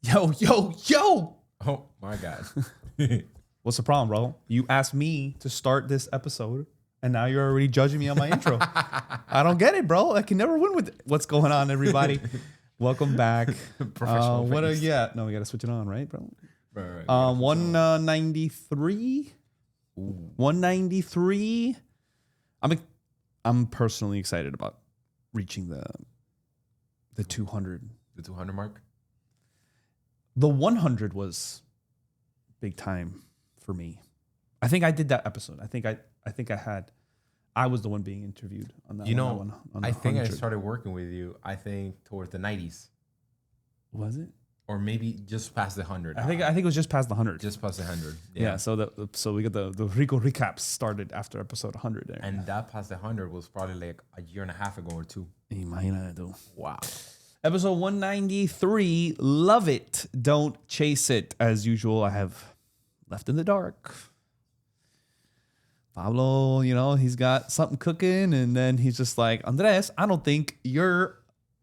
Yo. Oh my God. What's the problem, bro? You asked me to start this episode, and now you're already judging me on my intro. I don't get it, bro. I can never win with it. What's going on, everybody? Welcome back. Professional face. No, we got to switch it on, right, bro? Right. 193. 193. I'm personally excited about reaching the 200. The 200 mark? The 100 was big time for me. I think I did that episode. I think I was the one being interviewed on that. I think I started working with you, towards the 90s. Was it? Or maybe just past the 100. I think it was just past the 100. Just past the 100. Yeah, so we got the Rico recaps started after episode 100 there. And that past the 100 was probably like a year and a half ago or two. Imagínate. Wow. Episode 193, Love It, Don't Chase It. As usual, I have Left in the Dark. Pablo, he's got something cooking, and then he's just like, Andres, I don't think you're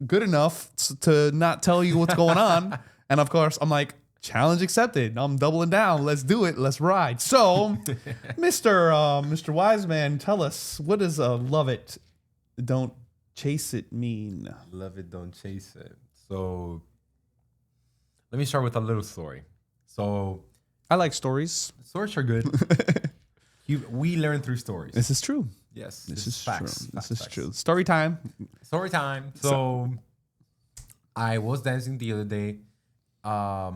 good enough to not tell you what's going on. And of course, I'm like, challenge accepted. I'm doubling down. Let's do it. Let's ride. So, Mr. Wiseman, tell us, what does Love It, Don't Chase It mean? Love it, don't chase it. So, let me start with a little story. So, I like stories. Stories are good. We learn through stories. This is true. Yes. This is facts. true. This is true. Story time. Story time. So, I was dancing the other day. I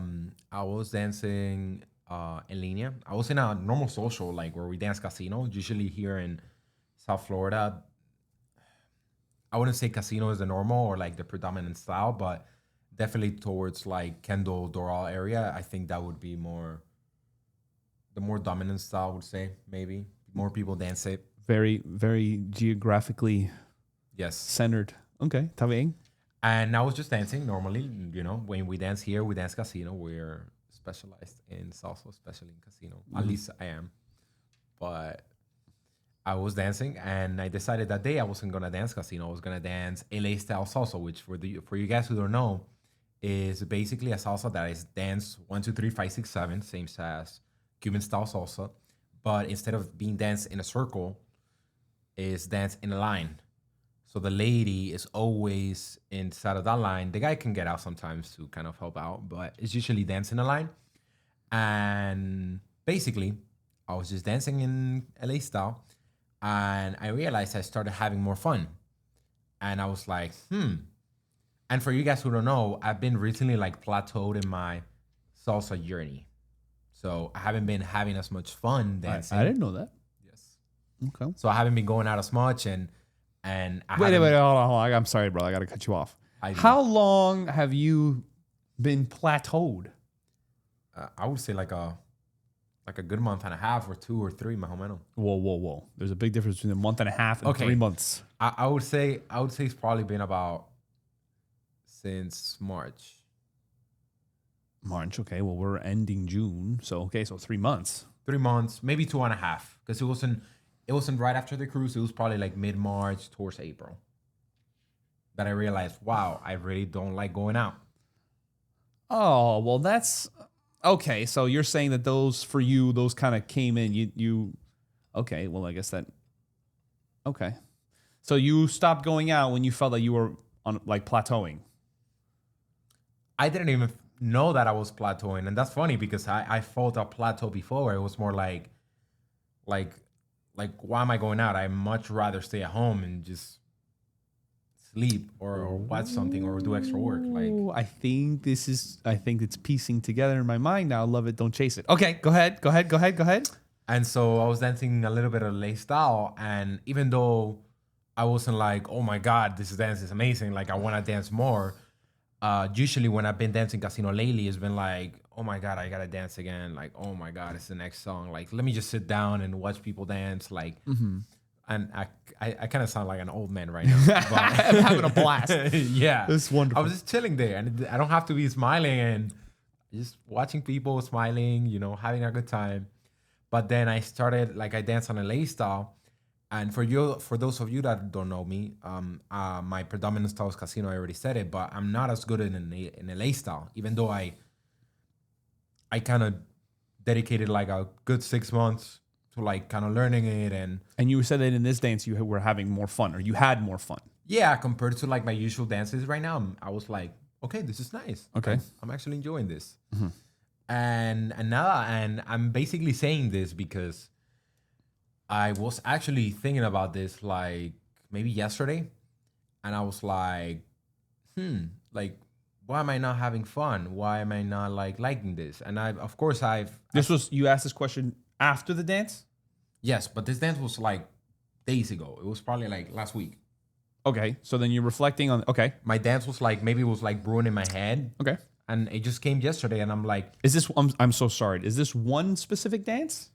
was dancing en línea. I was in a normal social, like where we dance casino. Usually here in South Florida, I wouldn't say casino is the normal or like the predominant style, but definitely towards like Kendall, Doral area. I think that would be the more dominant style, I would say, maybe. More people dance it. Very, very geographically centered. Okay, está bien. And I was just dancing normally. When we dance here, we dance casino. We're specialized in salsa, especially in casino. Mm-hmm. At least I am. But I was dancing, and I decided that day I wasn't gonna dance casino. I was gonna dance LA style salsa, which for you guys who don't know, is basically a salsa that is dance 1, 2, 3, 5, 6, 7, same as Cuban style salsa, but instead of being danced in a circle, is danced in a line. So the lady is always inside of that line. The guy can get out sometimes to kind of help out, but it's usually danced in a line. And basically, I was just dancing in LA style, and I realized I started having more fun. And I was like, And for you guys who don't know, I've been recently like plateaued in my salsa journey. So I haven't been having as much fun dancing. I didn't know that. Yes. Okay. So I haven't been going out as much, and I wait, hold on. I'm sorry, bro. I got to cut you off. How long have you been plateaued? I would say like a good month and a half or 2 or 3, más o menos. Whoa. There's a big difference between a month and a half and 3 months. I would say it's probably been about since March. March, okay. Well, we're ending June, so 3 months. 3 months, maybe 2.5, because it wasn't right after the cruise. It was probably like mid-March towards April that I realized, wow, I really don't like going out. Oh, well, that's okay. So you're saying that those kind of came in. You okay? Well, I guess that okay. So you stopped going out when you felt that you were on like plateauing. I didn't even know that I was plateauing, and that's funny because I felt a plateau before. It was more like why am I going out? I'd much rather stay at home and just sleep or watch something or do extra work. I think it's piecing together in my mind now. Love it, don't chase it. Okay, go ahead. And so I was dancing a little bit of lay style, and even though I wasn't like, oh my God, this dance is amazing, like I want to dance more. Usually when I've been dancing casino lately, it's been like, oh my God, I gotta dance again. Like, oh my God, it's the next song. Like, let me just sit down and watch people dance. Like, and I kind of sound like an old man right now. But I'm having a blast. Yeah. It's wonderful. I was just chilling there, and I don't have to be smiling and just watching people smiling, having a good time. But then I started, I danced on a lay style. And for those of you that don't know me, my predominant style is casino. I already said it, but I'm not as good in a lay style. Even though I I kind of dedicated like a good 6 months to like kind of learning it. And you said that in this dance you were having more fun, or you had more fun. Yeah, compared to like my usual dances right now, I was like, okay, this is nice. Okay. I'm actually enjoying this. And I'm basically saying this because I was actually thinking about this like maybe yesterday, and I was like, like, why am I not having fun? Why am I not like liking this? And of course, You asked this question after the dance? yes, but this dance was like days ago. It was probably like last week. Okay, so then you're reflecting on. Okay, My dance was like maybe it was like brewing in my head. okay. And it just came yesterday, and I'm like, Is this? I'm so sorry. Is this one specific dance,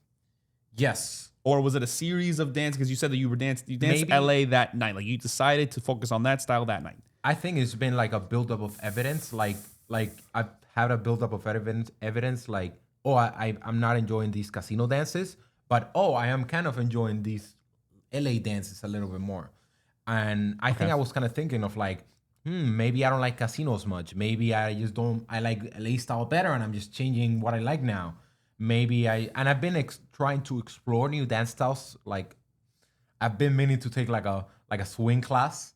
yes. or was it a series of dance? Because you said that you danced Maybe. LA that night. Like you decided to focus on that style that night. I think it's been like a buildup of evidence. Like I've had a buildup of evidence. Like, oh, I'm not enjoying these casino dances, but oh, I am kind of enjoying these LA dances a little bit more. And I think I was kind of thinking of like, maybe I don't like casinos much. Maybe I just don't. I like LA style better, and I'm just changing what I like now. I've been trying to explore new dance styles. Like I've been meaning to take like a swing class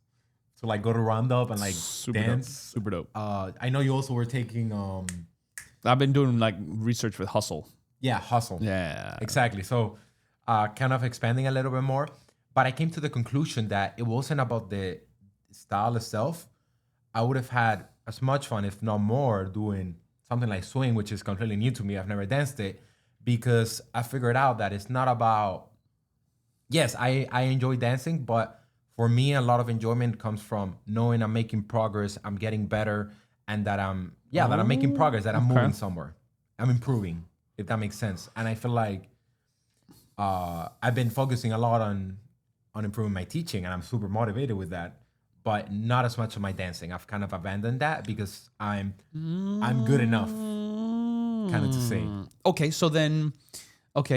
to like go to roundup and like dance. Super dope. I know you also were taking I've been doing like research with Hustle. hustle. Yeah. Exactly. So kind of expanding a little bit more. But I came to the conclusion that it wasn't about the style itself. I would have had as much fun, if not more, doing something like swing, which is completely new to me. I've never danced it, because I figured out that it's not about, yes, I enjoy dancing, but for me, a lot of enjoyment comes from knowing I'm making progress, I'm getting better, and that I'm making progress, that I'm moving somewhere. I'm improving, if that makes sense. And I feel like I've been focusing a lot on improving my teaching, and I'm super motivated with that, but not as much on my dancing. I've kind of abandoned that because I'm good enough, kind of to say. Okay,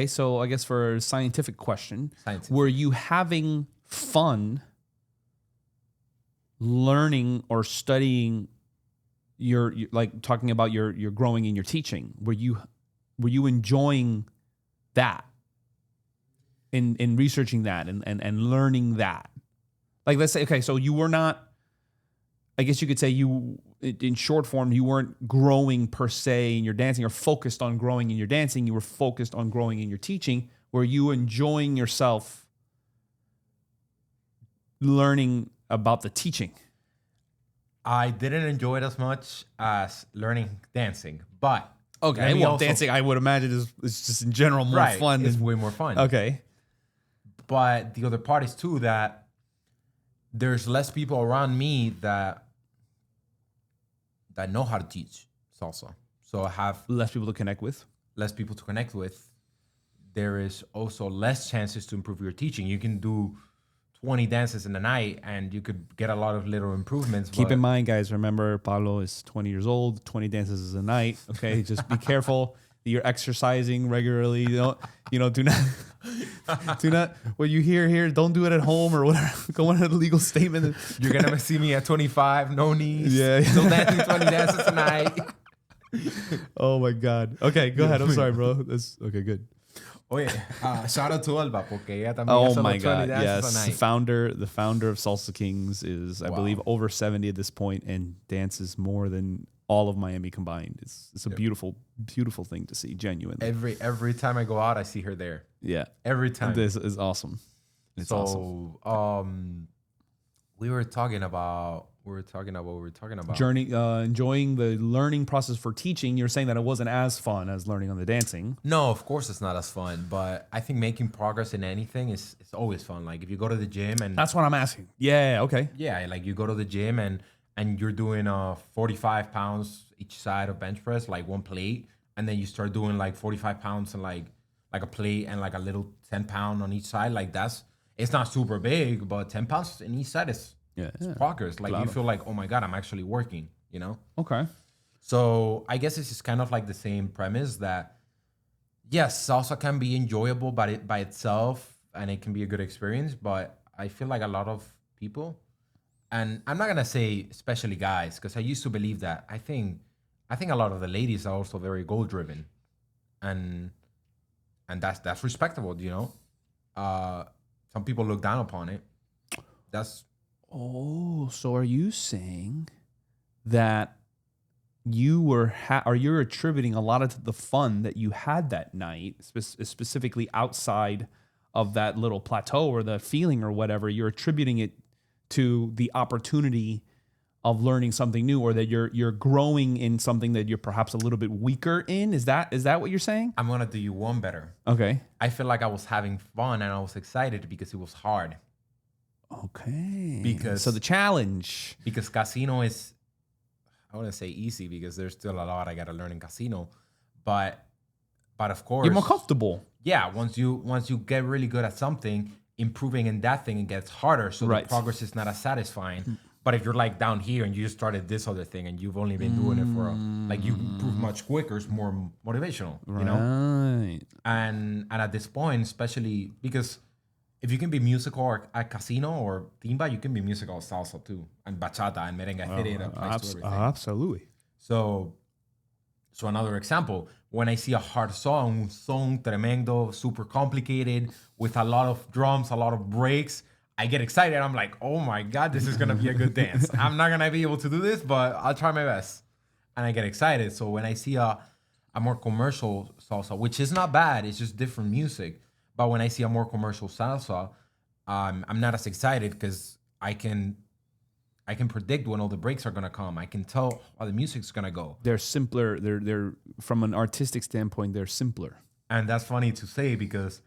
so I guess for a scientific question, were you having fun learning or studying your like talking about your growing in your teaching? Were you enjoying that in researching that and learning that? Like, let's say, okay, so you were not, I guess you could say you, in short form, you weren't growing per se in your dancing or focused on growing in your dancing. You were focused on growing in your teaching. Were you enjoying yourself learning about the teaching? I didn't enjoy it as much as learning dancing, but okay, well, dancing I would imagine is just in general more fun. It's way more fun. Okay, but the other part is too that there's less people around me that know how to teach salsa. So I have less people to connect with. There is also less chances to improve your teaching. You can do 20 dances in a night and you could get a lot of little improvements. Keep in mind, guys, remember Pablo is 20 years old. 20 dances is a night. Okay, just be careful. You're exercising regularly. Do not. What you hear here, don't do it at home or whatever. Go on a legal statement. You're gonna see me at 25, no knees. Yeah. Still dancing 20 dances tonight. Oh my God. Okay, go ahead. I'm sorry, bro. That's okay. Good. Oye, shout out to Alba porque ella también hace my 20 God. dances Yes, a night. the founder of Salsa Kings is, I believe, over 70 at this point and dances more than all of Miami combined. It's a beautiful, beautiful thing to see. Genuinely. Every time I go out, I see her there. Yeah. Every time. This is awesome. It's awesome. We were talking about journey, enjoying the learning process for teaching. You're saying that it wasn't as fun as learning on the dancing. No, of course it's not as fun, but I think making progress in anything is always fun. Like if you go to the gym and that's what I'm asking. Yeah, okay. Yeah, like you go to the gym and you're doing 45 pounds each side of bench press, like one plate, and then you start doing like 45 pounds and like a plate and like a little 10 pound on each side. Like it's not super big, but 10 pounds in each side is progress. Like you feel like, oh my God, I'm actually working, you know? Okay. So I guess it's just kind of like the same premise that, yes, salsa can be enjoyable by itself and it can be a good experience, but I feel like a lot of people, and I'm not going to say especially guys, because I used to believe that. I think a lot of the ladies are also very goal driven. and that's respectable, some people look down upon it. That's Oh, so are you saying that you were or you're attributing a lot of the fun that you had that night, specifically outside of that little plateau or the feeling or whatever, you're attributing it to the opportunity of learning something new, or that you're growing in something that you're perhaps a little bit weaker in? Is that what you're saying? I'm gonna do you one better. Okay. I feel like I was having fun and I was excited because it was hard. Okay. So the challenge. Because casino is, I wouldn't say easy because there's still a lot I gotta learn in casino, but of course You're more comfortable. Yeah, once you get really good at something, improving in that thing, it gets harder. So the progress is not as satisfying. But if you're like down here and you just started this other thing and you've only been doing it for like you improve much quicker, it's more motivational, you know? Right. And at this point, especially because if you can be musical or at casino or timba, you can be musical salsa too, and bachata and merengue. It applies to everything. Absolutely. So another example, when I see a hard song tremendo, super complicated, with a lot of drums, a lot of breaks, I get excited. I'm like, oh my God, this is going to be a good dance. I'm not going to be able to do this, but I'll try my best. And I get excited. So when I see a more commercial salsa, which is not bad, it's just different music. But when I see a more commercial salsa, I'm not as excited because I can predict when all the breaks are gonna come. I can tell how the music's gonna go. They're simpler. They're from an artistic standpoint, they're simpler. And that's funny to say because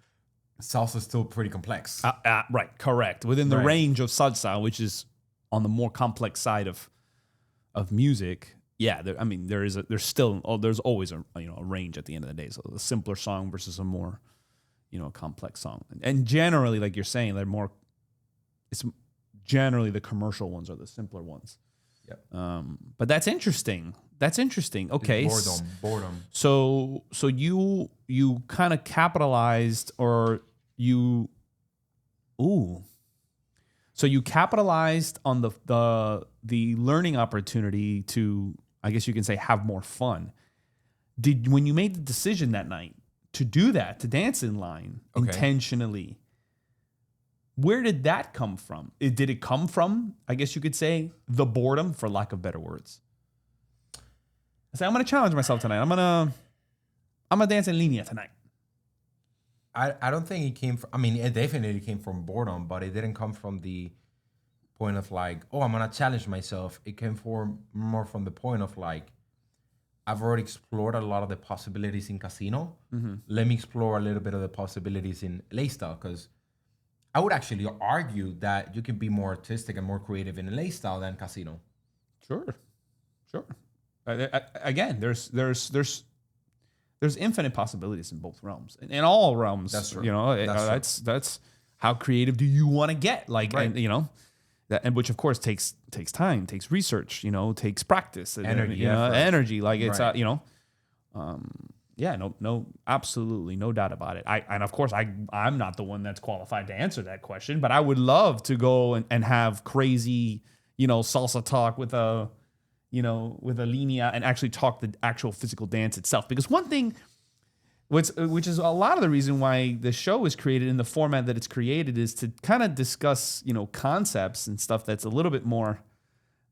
salsa is still pretty complex. Right, correct. Within the range of salsa, which is on the more complex side of music. Yeah, there's always a range at the end of the day. So a simpler song versus a more complex song, and generally, like you're saying, they're more. It's generally the commercial ones are the simpler ones. Yep. But that's interesting. Okay. Boredom. So you kind of capitalized, or you. So you capitalized on the learning opportunity to, I guess you can say, have more fun. When you made the decision that night to do that, to dance in line intentionally, where did that come from? Did it come from, I guess you could say, the boredom, for lack of better words? I say, I'm going to challenge myself tonight. I'm going to dance in linea tonight. I don't think it came from, I mean, it definitely came from boredom, but it didn't come from the point of like, oh, I'm going to challenge myself. It came more from the point of like, I've already explored a lot of the possibilities in casino. Mm-hmm. Let me explore a little bit of the possibilities in lay style, because I would actually argue that you can be more artistic and more creative in lay style than casino. Sure. Again, there's infinite possibilities in both realms. In all realms, that's true. That's how creative do you want to get? Like, right. And which of course takes time, takes research, takes practice, energy. Like it's right. Absolutely, no doubt about it. And of course I'm not the one that's qualified to answer that question, but I would love to go and have crazy, salsa talk with a linea and actually talk the actual physical dance itself. Because one thing, which is a lot of the reason why the show is created in the format that it's created, is to kind of discuss, concepts and stuff that's a little bit more,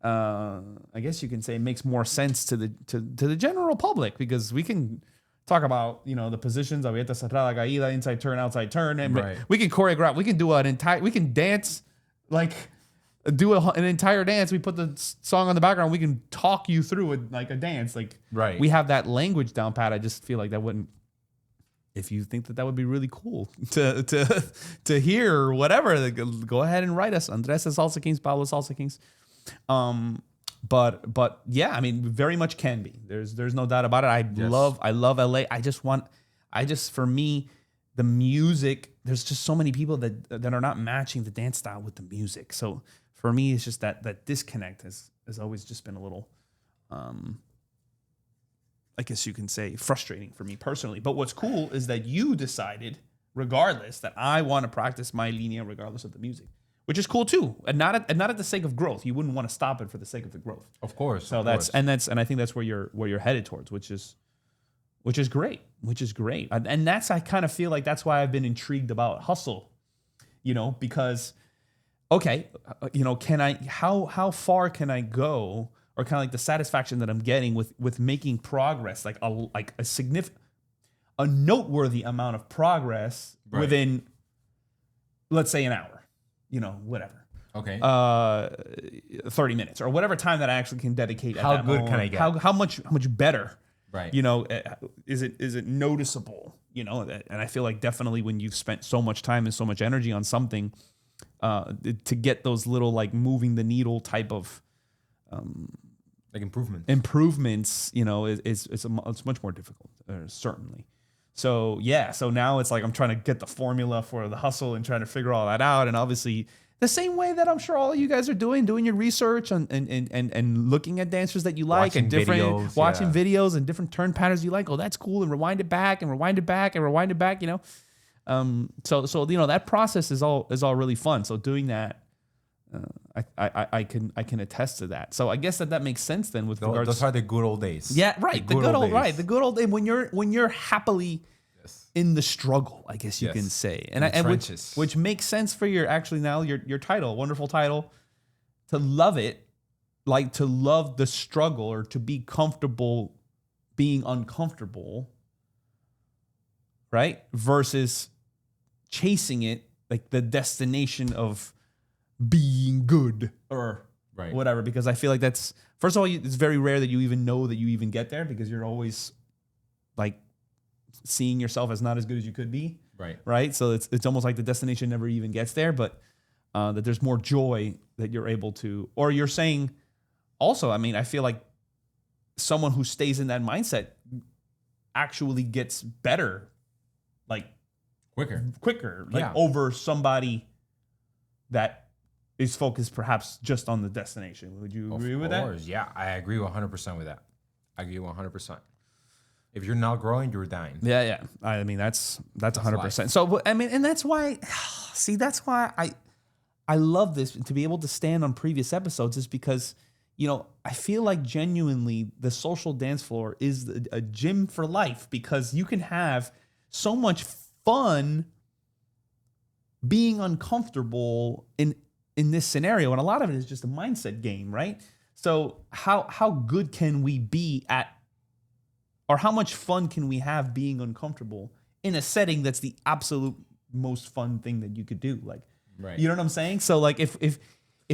I guess you can say, makes more sense to the general public, because we can talk about, the positions, abierta, cerrada, caída, inside turn, outside turn, and right. we can choreograph, we can dance, like do an entire dance. We put the song on the background. We can talk you through it like a dance. Like, right. We have that language down pat. I just feel like that wouldn't. If you think that would be really cool to hear or whatever, go ahead and write us. Andres at Salsa Kings, Pablo Salsa Kings. But yeah, I mean, very much can be. There's no doubt about it. I love LA. For me, the music, there's just so many people that are not matching the dance style with the music. So for me, it's just that disconnect has always just been a little, I guess you can say, frustrating for me personally. But what's cool is that you decided, regardless, that I want to practice my linea regardless of the music, which is cool too, and not at the sake of growth. You wouldn't want to stop it for the sake of the growth. Of course. So and I think that's where you're headed towards, which is which is great. And that's, I kind of feel like that's why I've been intrigued about hustle, because, okay, how far can I go, or kind of like the satisfaction that I'm getting with making progress, like a noteworthy amount of progress within, let's say, an hour, whatever. Okay. 30 minutes or whatever time that I actually can dedicate. How at that good moment. can I get? How much better? Right. Is it noticeable? And I feel like definitely when you've spent so much time and so much energy on something, to get those little like moving the needle type of like improvements, it's much more difficult, certainly. So yeah, so now it's like I'm trying to get the formula for the hustle and trying to figure all that out, and obviously the same way that I'm sure all of you guys are doing your research and looking at dancers that you like, watching and different videos, videos and different turn patterns you like. Oh, that's cool, and rewind it back and rewind it back and rewind it back. So that process is all really fun. So doing that, I can attest to that. So I guess that makes sense then with regards. Those are the good old days. Yeah, right. The good old days when you're happily in the struggle, I guess you can say, and which makes sense for your title, wonderful title, to love it, like to love the struggle or to be comfortable being uncomfortable, right? Versus chasing it, like the destination of being good or whatever. Because I feel like that's, first of all, it's very rare that you even know that you even get there, because you're always like seeing yourself as not as good as you could be. Right. So it's almost like the destination never even gets there, but that there's more joy that you're able to, or you're saying also, I mean, I feel like someone who stays in that mindset actually gets better, like quicker, like over somebody that is focused perhaps just on the destination. Would you agree with that? Yeah, I agree 100% with that. I agree 100%. If you're not growing, you're dying. Yeah. I mean, that's 100%. So, I mean, and that's why, that's why I love this, to be able to stand on previous episodes, is because, I feel like genuinely the social dance floor is a gym for life, because you can have so much fun being uncomfortable in this scenario. And a lot of it is just a mindset game, right? So how good can we be at, or how much fun can we have being uncomfortable in a setting that's the absolute most fun thing that you could do? Like, you know what I'm saying? So like if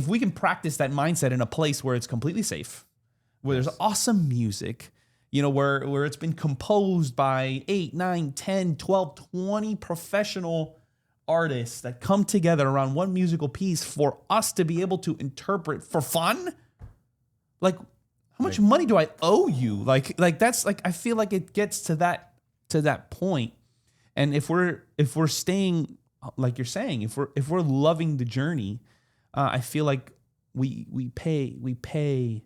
we can practice that mindset in a place where it's completely safe, where there's awesome music, where it's been composed by 8, 9, 10, 12, 20 professional artists that come together around one musical piece for us to be able to interpret for fun, like, how much money do I owe you? Like that's like, I feel like it gets to that point. And if we're staying, like you're saying, if we're loving the journey, I feel like we pay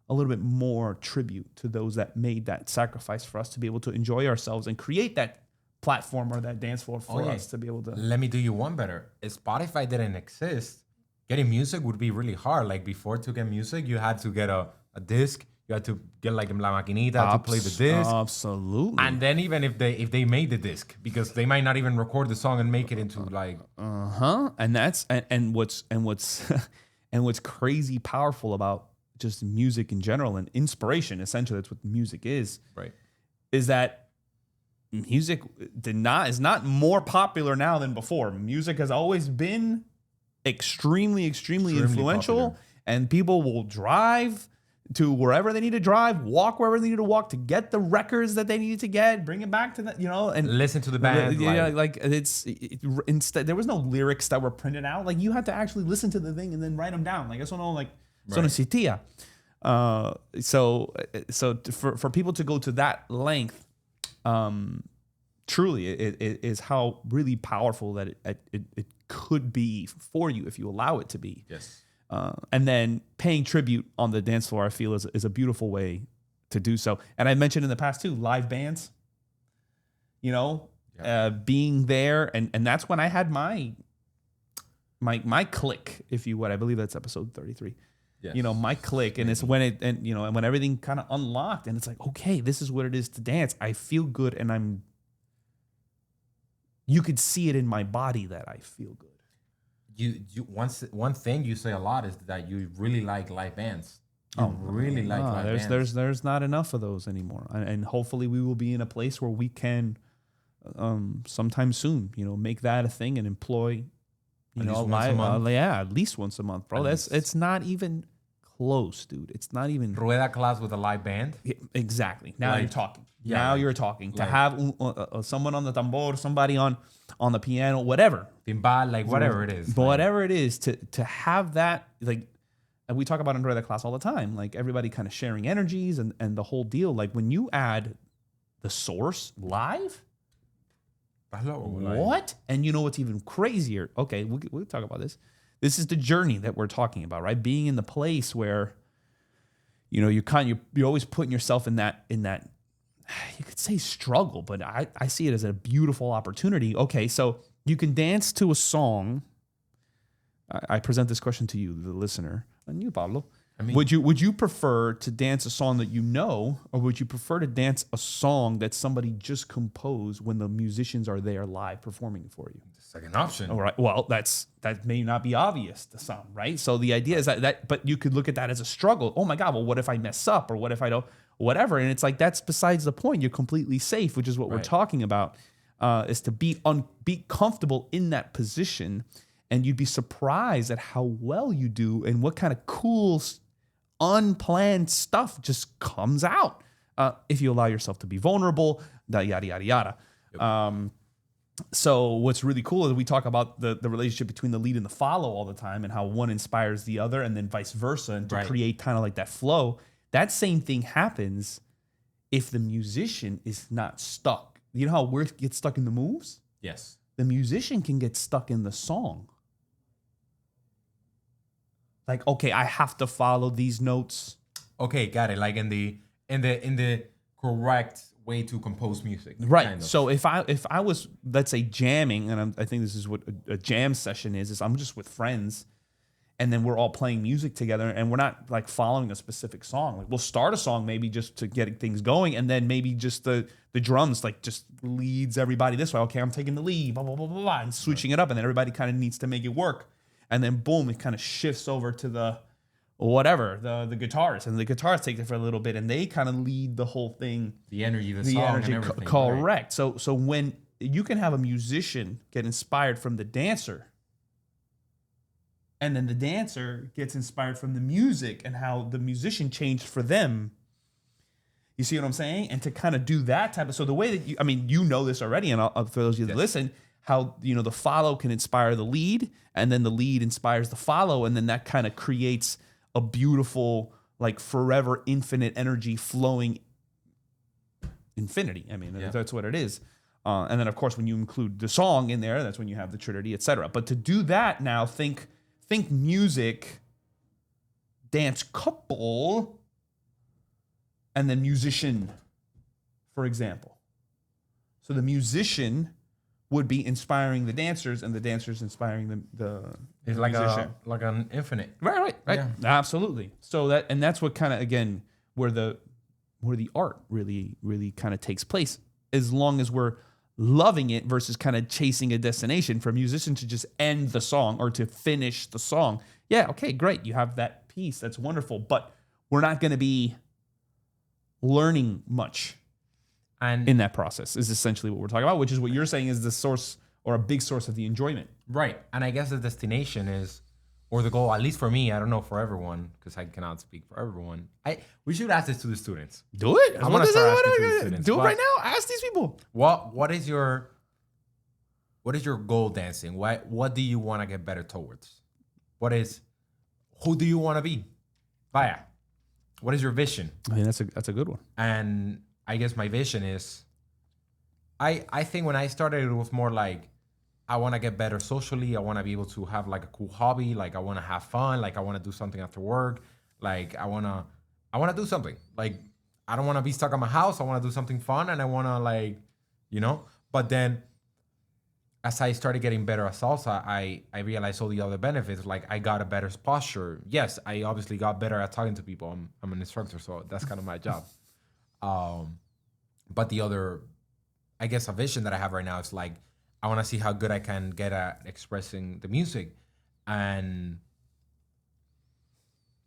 a little bit more tribute to those that made that sacrifice for us to be able to enjoy ourselves and create that platform or that dance floor for us to be able to. Let me do you one better. If Spotify didn't exist, getting music would be really hard. Like before, to get music, you had to get a disc. You had to get like la maquinita to play the disc. Absolutely. And then even if they made the disc, because they might not even record the song and make it into like. And that's and what's and what's crazy powerful about just music in general and inspiration, essentially that's what music is. Right. Is that music is not more popular now than before. Music has always been extremely influential, popular. And people will drive to wherever they need to drive, walk wherever they need to walk to get the records that they needed to get, bring it back to that, and listen to the band. Instead there was no lyrics that were printed out. Like you had to actually listen to the thing and then write them down. Like eso no, like eso no existía. So for people to go to that length, truly it is how really powerful that it could be for you if you allow it to be. Yes. And then paying tribute on the dance floor, I feel is a beautiful way to do so. And I mentioned in the past too, live bands, being there. And that's when I had my click, if you would. I believe that's episode 33. my click, and it's when it and when everything kind of unlocked, and it's like, okay, this is what it is to dance. I feel good, and you could see it in my body that I feel good. One thing you say a lot is that you really like live bands. Really like live bands. There's not enough of those anymore, and hopefully we will be in a place where we can, sometime soon, make that a thing and employ, live, at least once a month, bro. It's not even close, dude. It's not even rueda class with a live band. Yeah, exactly. Now you're talking. Yeah, now you're talking. To have someone on the tambor, somebody on the piano, whatever, timbal, like whatever it is, whatever it is, to have that, like. And we talk about in rueda class all the time, like everybody kind of sharing energies and the whole deal. Like when you add the source live, what? And you know what's even crazier? Okay, we'll talk about this. This is the journey that we're talking about, right? Being in the place where, you're always putting yourself in that, you could say struggle, but I see it as a beautiful opportunity. Okay, so you can dance to a song. I present this question to you, the listener, and you, Pablo. Would you prefer to dance a song that or would you prefer to dance a song that somebody just composed when the musicians are there live performing for you? The second option. All right. Well, that may not be obvious to some, right? So the idea is that, but you could look at that as a struggle. Oh my God. Well, what if I mess up, or what if I don't, whatever? And it's like that's besides the point. You're completely safe, which is what we're talking about. Is to be comfortable in that position. And you'd be surprised at how well you do and what kind of cool, unplanned stuff just comes out if you allow yourself to be vulnerable, yada, yada, yada. Yep. So what's really cool is we talk about the relationship between the lead and the follow all the time, and how one inspires the other and then vice versa, and to create kind of like that flow. That same thing happens if the musician is not stuck. You know how we get stuck in the moves? Yes. The musician can get stuck in the song. Like, okay, I have to follow these notes. Okay, got it. Like in the correct way to compose music. Right. Kind of. So if I was, let's say, jamming, and I think this is what a jam session is I'm just with friends, and then we're all playing music together, and we're not like following a specific song. Like we'll start a song maybe just to get things going, and then maybe just the drums like just leads everybody this way. Okay, I'm taking the lead, blah blah blah blah, blah, and switching it up, and then everybody kind of needs to make it work. And then boom, it kind of shifts over to the guitars, and the guitars take it for a little bit, and they kind of lead the whole thing. The energy, the song, and everything. Correct. Right. So when you can have a musician get inspired from the dancer, and then the dancer gets inspired from the music and how the musician changed for them. You see what I'm saying? And to kind of do that type of, so the way that you know this already, and for those of you that listen, how, the follow can inspire the lead, and then the lead inspires the follow, and then that kind of creates a beautiful, like forever infinite energy flowing infinity. That's what it is. And then of course, when you include the song in there, that's when you have the Trinity, etc. But to do that now, think music, dance couple, and then musician, for example. So the musician would be inspiring the dancers, and the dancers inspiring the it's like musician. Like an infinite. Right. Yeah. Absolutely. So that's what kind of, again, where the art really, really kind of takes place, as long as we're loving it versus kind of chasing a destination. For a musician to just end the song or to finish the song. Yeah, okay, great. You have that piece. That's wonderful. But we're not going to be learning much. And in that process is essentially what we're talking about, which is what you're saying is the source, or a big source, of the enjoyment. Right. And I guess the destination is, or the goal, at least for me, I don't know for everyone, because I cannot speak for everyone. We should ask this to the students. Do it. I want to start asking to the students. Do it right now. Ask these people. What is your goal dancing? What do you want to get better towards? Who do you want to be? Vaya. What is your vision? That's a good one. And I guess my vision is, I think when I started, it was more like, I want to get better socially. I want to be able to have like a cool hobby. Like I want to have fun. Like I want to do something after work. Like I want to do something. Like I don't want to be stuck at my house. I want to do something fun, and I want to but then as I started getting better at salsa, I realized all the other benefits. Like I got a better posture. Yes, I obviously got better at talking to people. I'm an instructor, so that's kind of my job. But the other, I guess, a vision that I have right now is like I want to see how good I can get at expressing the music, and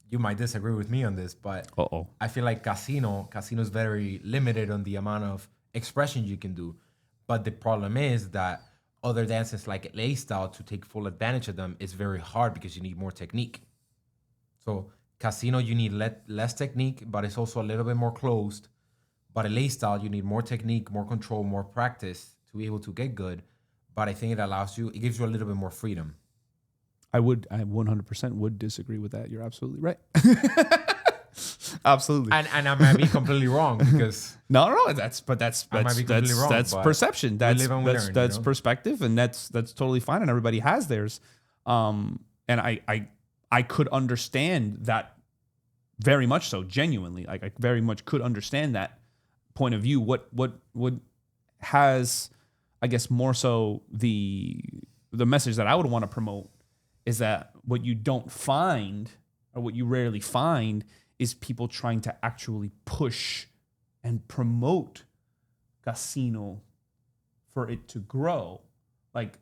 you might disagree with me on this, but I feel like casino is very limited on the amount of expression you can do. But the problem is that other dances like lay style, to take full advantage of them is very hard because you need more technique. So casino, you need less technique, but it's also a little bit more closed. But a lay style, you need more technique, more control, more practice to be able to get good. But I think it gives you a little bit more freedom. I 100% would disagree with that. You're absolutely right. Absolutely. And I might be completely wrong because no, that's perception. That's perspective, and that's totally fine, and everybody has theirs. And I could understand that very much so, genuinely. Like I very much could understand that point of view. What has, I guess, more so the message that I would want to promote is that what you don't find, or what you rarely find, is people trying to actually push and promote casino for it to grow. Like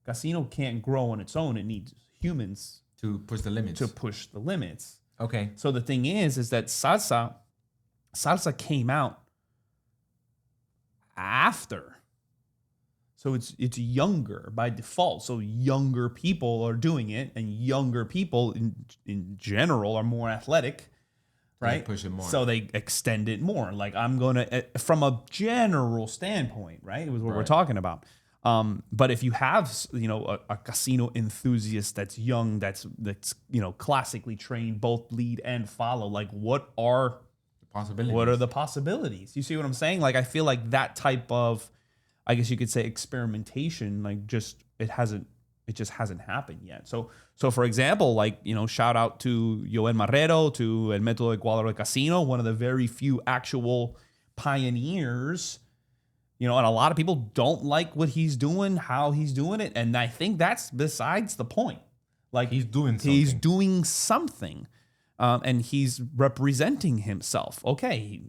casino can't grow on its own. It needs humans to push the limits. Okay. So the thing is that salsa came out after. So it's younger by default. So younger people are doing it, and younger people in general are more athletic, right? They push it more. So they extend it more. Like I'm going to, from a general standpoint, right? It was what we're talking about. But if you have, a casino enthusiast that's young, that's classically trained, both lead and follow, like what are the possibilities? You see what I'm saying? Like I feel like that type of, I guess you could say, experimentation, like it just hasn't happened yet. So for example, like, shout out to Yoel Marrero, to El Método Ecuador de Casino, one of the very few actual pioneers, and a lot of people don't like what he's doing, how he's doing it. And I think that's besides the point. Like he's doing something. And he's representing himself. Okay,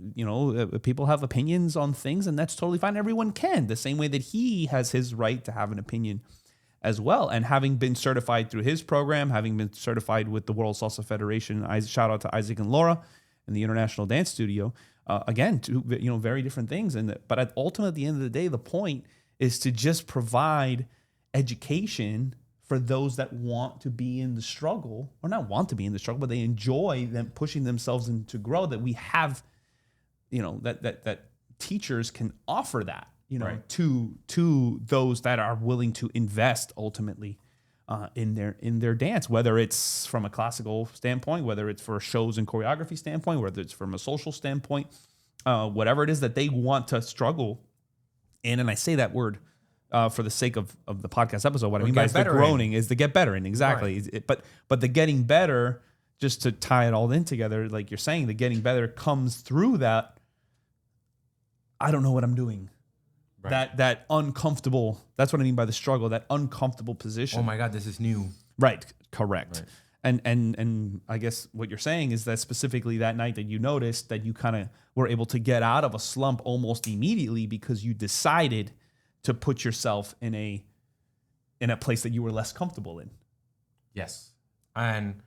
people have opinions on things, and that's totally fine. Everyone can, the same way that he has his right to have an opinion as well. And having been certified through his program, having been certified with the World Salsa Federation, shout out to Isaac and Laura in the International Dance Studio. Again, two very different things. But ultimately, at the end of the day, the point is to just provide education for those that want to be in the struggle, or not want to be in the struggle, but they enjoy them pushing themselves and to grow, that we have, that teachers can offer that, to those that are willing to invest ultimately in their dance, whether it's from a classical standpoint, whether it's for shows and choreography standpoint, whether it's from a social standpoint, whatever it is that they want to struggle in. And I say that word for the sake of the podcast episode. What I mean by the groaning is to get better in. Exactly. Right. But the getting better, just to tie it all in together, like you're saying, the getting better comes through that. I don't know what I'm doing. Right. That uncomfortable. That's what I mean by the struggle. That uncomfortable position. Oh my God, this is new. Right. Correct. Right. And I guess what you're saying is that specifically that night that you noticed that you kind of were able to get out of a slump almost immediately because you decided to put yourself in a place that you were less comfortable in. Yes. And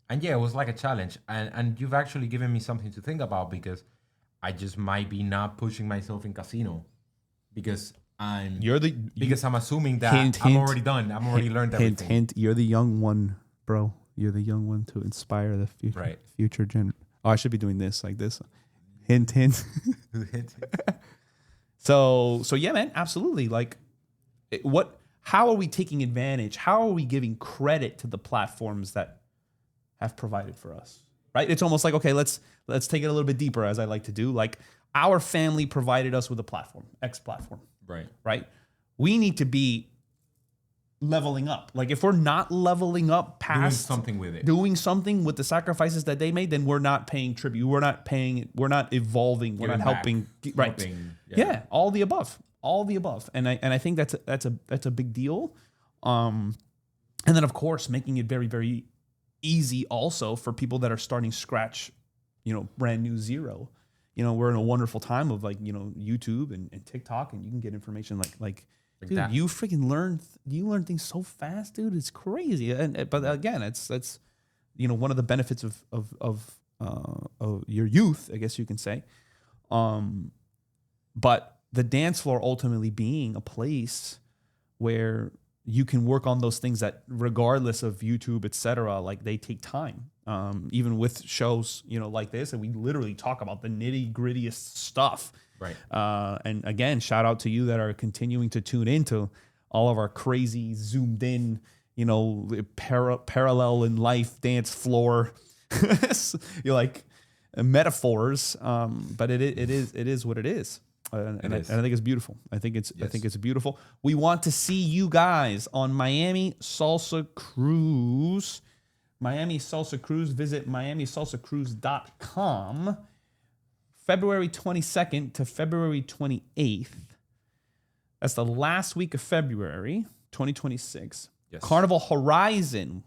yeah, it was like a challenge. And you've actually given me something to think about, because I just might be not pushing myself in casino because I'm assuming that I'm already done. I'm already learned everything. Hint, you're the young one, bro. You're the young one to inspire the future gen. Oh, I should be doing this like this. Hint. Hint. So yeah, man, absolutely. Like, how are we taking advantage? How are we giving credit to the platforms that have provided for us? Right? It's almost like, okay, let's take it a little bit deeper, as I like to do. Like, our family provided us with a platform, X platform. Right? We need to be leveling up. Like, if we're not leveling up past doing something with the sacrifices that they made, then we're not paying tribute. We're not evolving. We're not helping. Right. Yeah, all the above. all the above, and I think that's a big deal. And then of course making it very, very easy also for people that are starting scratch, brand new zero. We're in a wonderful time of like, YouTube and TikTok, and you can get information like dude, that. you freaking learn things so fast, dude. It's crazy. But again, that's one of the benefits of your youth, I guess you can say. But the dance floor ultimately being a place where you can work on those things that, regardless of YouTube, etc., like they take time. Even with shows, like this, and we literally talk about the nitty grittiest stuff. Right. And again, shout out to you that are continuing to tune into all of our crazy zoomed in, parallel in life dance floor, you're like metaphors. But it is what it is. And I think it's beautiful. I think it's beautiful. We want to see you guys on Miami Salsa Cruise. Miami Salsa Cruise. Visit miamisalsacruise.com. February 22nd to February 28th. That's the last week of February 2026. Yes. Carnival Horizon.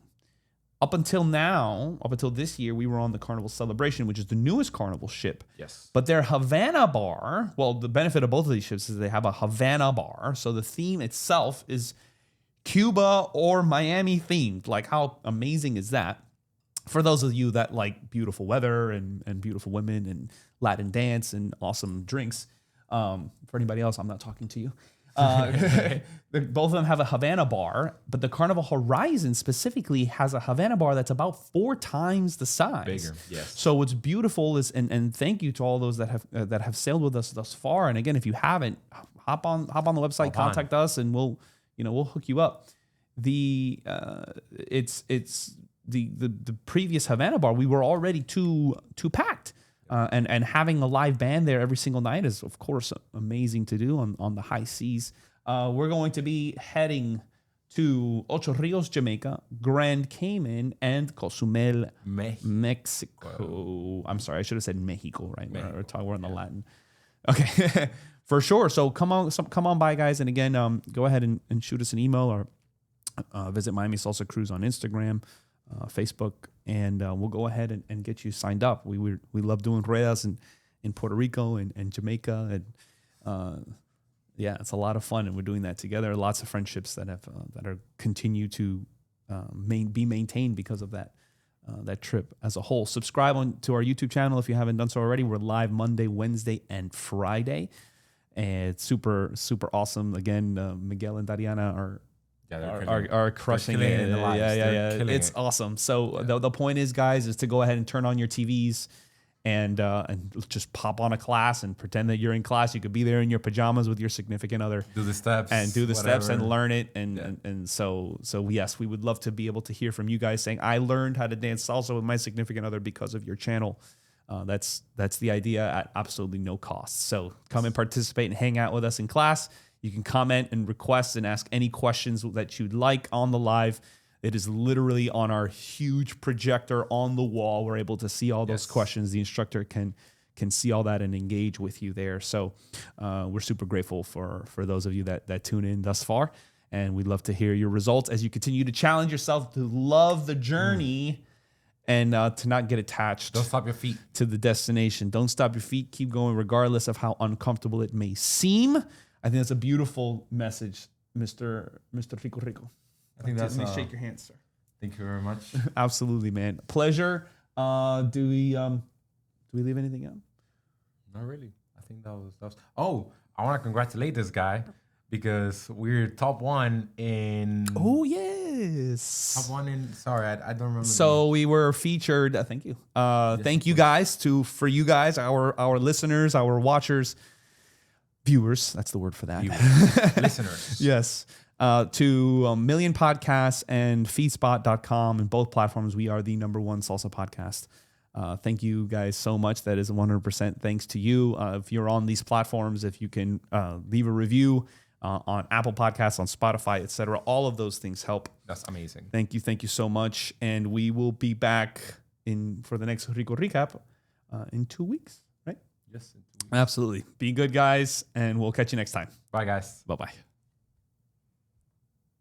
Up until this year, we were on the Carnival Celebration, which is the newest Carnival ship. Yes. But their Havana bar, well, the benefit of both of these ships is they have a Havana bar. So the theme itself is Cuba or Miami themed. Like, how amazing is that? For those of you that like beautiful weather and beautiful women and Latin dance and awesome drinks. For anybody else, I'm not talking to you. Both of them have a Havana bar, but the Carnival Horizon specifically has a Havana bar that's about 4 times the size. Bigger, yes. So what's beautiful is, and thank you to all those that have sailed with us thus far. And again, if you haven't, hop on the website, contact us, and we'll hook you up. The previous Havana bar, we were already too packed. And having a live band there every single night is, of course, amazing to do on the high seas. We're going to be heading to Ocho Rios, Jamaica, Grand Cayman, and Cozumel, Mexico. I'm sorry, I should have said Mexico, right? We're in the Latin. Okay, for sure. So come on by, guys. And again, go ahead and shoot us an email or visit Miami Salsa Cruise on Instagram, Facebook, and we'll go ahead and get you signed up. We love doing ruedas in Puerto Rico and Jamaica, and it's a lot of fun, and we're doing that together. Lots of friendships that are continue to be maintained because of that trip as a whole. Subscribe to our YouTube channel if you haven't done so already. We're live Monday, Wednesday, and Friday, and it's super, super awesome. Again, Miguel and Dariana are crushing it. It's awesome. So the point is, guys, is to go ahead and turn on your TVs and just pop on a class and pretend that you're in class. You could be there in your pajamas with your significant other. Do the steps and learn it. And so yes, we would love to be able to hear from you guys saying, I learned how to dance salsa with my significant other because of your channel. That's the idea at absolutely no cost. So come and participate and hang out with us in class. You can comment and request and ask any questions that you'd like on the live. It is literally on our huge projector on the wall. We're able to see all those questions. The instructor can see all that and engage with you there. So we're super grateful for those of you that tune in thus far. And we'd love to hear your results as you continue to challenge yourself to love the journey and to not get attached. Don't stop your feet to the destination. Don't stop your feet. Keep going regardless of how uncomfortable it may seem. I think that's a beautiful message, Mr. Rico. I think that's. Let me shake your hand, sir. Thank you very much. Absolutely, man. Pleasure. Do we leave anything out? Not really. I think that was. Oh, I want to congratulate this guy because we're top 1 in. Oh yes. Top 1 in. Sorry, I don't remember. So we were featured. Thank you. Thank you guys for you guys, our listeners, our watchers. Viewers, that's the word for that. Listeners. Yes. To Million Podcasts and feedspot.com and both platforms, we are the #1 salsa podcast. Thank you guys so much. That is 100% thanks to you. If you're on these platforms, if you can leave a review on Apple Podcasts, on Spotify, etc., all of those things help. That's amazing. Thank you so much. And we will be back for the next Rico Recap in 2 weeks, right? Yes. Absolutely. Be good, guys, and we'll catch you next time. Bye, guys. Bye-bye.